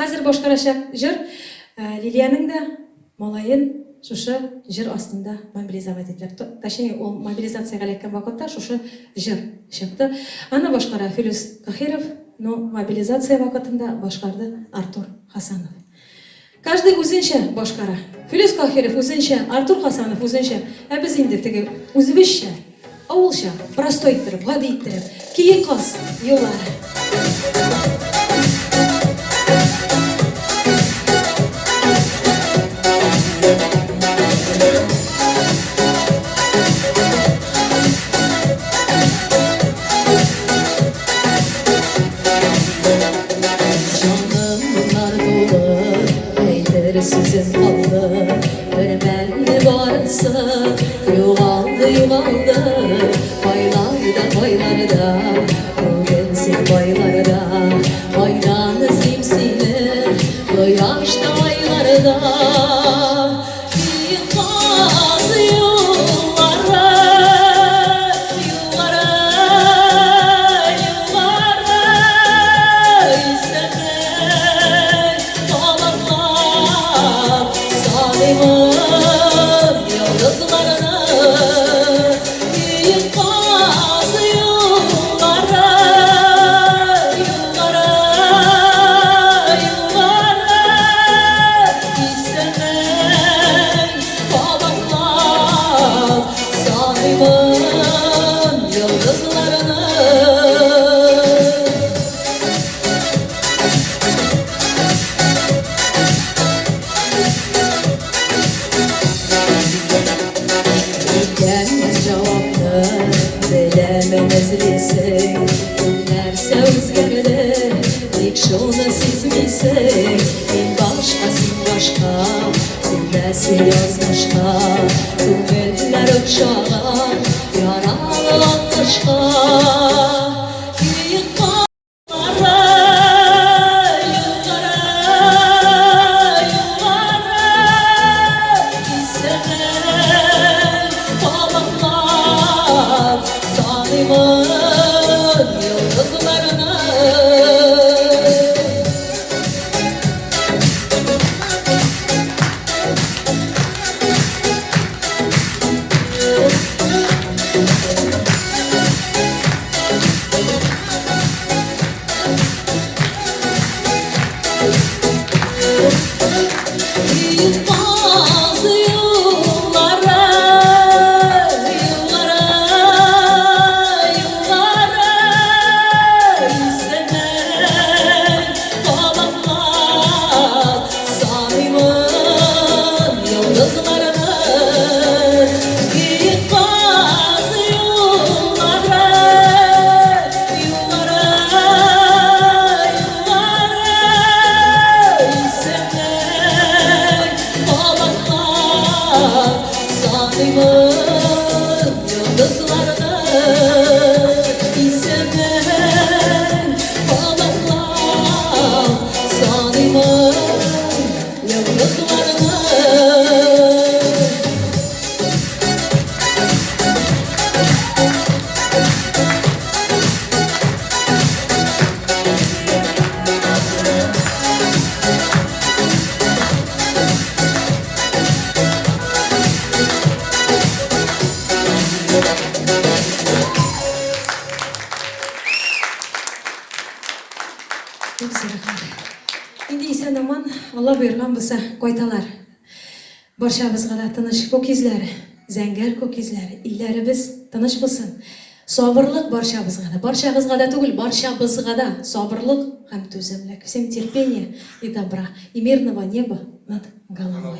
Hazır boşqarashak jir Liliyaning da molayın şuşu jir ostunda mobilizovat etilib. Точнее, o mobilizatsiyaga qilayotgan vaqtda şuşu jir chiqdi. Ana boshqara Filuz Kahirov, no mobilizatsiya vaqtida boshqardi Artur Hasanov. Каждый o'zincha boshqara. Filuz Kahirov o'zincha, Artur Hasanov o'zincha. Biz endi tegi o'zbekcha, avulcha, prostoy ettirib, g'adi ettirib, keyin qos yo'llari. Sizin kaldı, vermeli varsa yuvaldı yuvaldı, baylarda, bugünsün baylarda, bayranı simsini, bu yaşta aylarda. Yıkmaz yolları, istemez babalar. Yıldızlarını yıkmaz yıllara, istemez babalar salimin yıldızlarını. Gelmez cevaplı, bilememez bilsek, günlerse özgerdi, tek şunu siz bilsek, ben başka, sen başka, sendesi yazmışka, kuvvetler okşalar, yaralı anlaşka. Yıldızlarını yıkmaz yıllara, istemez babalar salimin yıldızlarını. Yıkmaz yıllara, istemez babalar salimin yıldızlarını. İstemez babalar salimin yıldızlarını. Çok güzel rahmet. Endi esen aman Allah buyurgan bo'lsa qo'ytalar. Barchamizga tinch ko'kizlari, zangar ko'kizlari, illarimiz tinch bo'lsin. Sabırlık barchamizga da tugul, barchamizga da sabırlık ham to'zimlik, всем терпения и добра, и мирного неба над головой.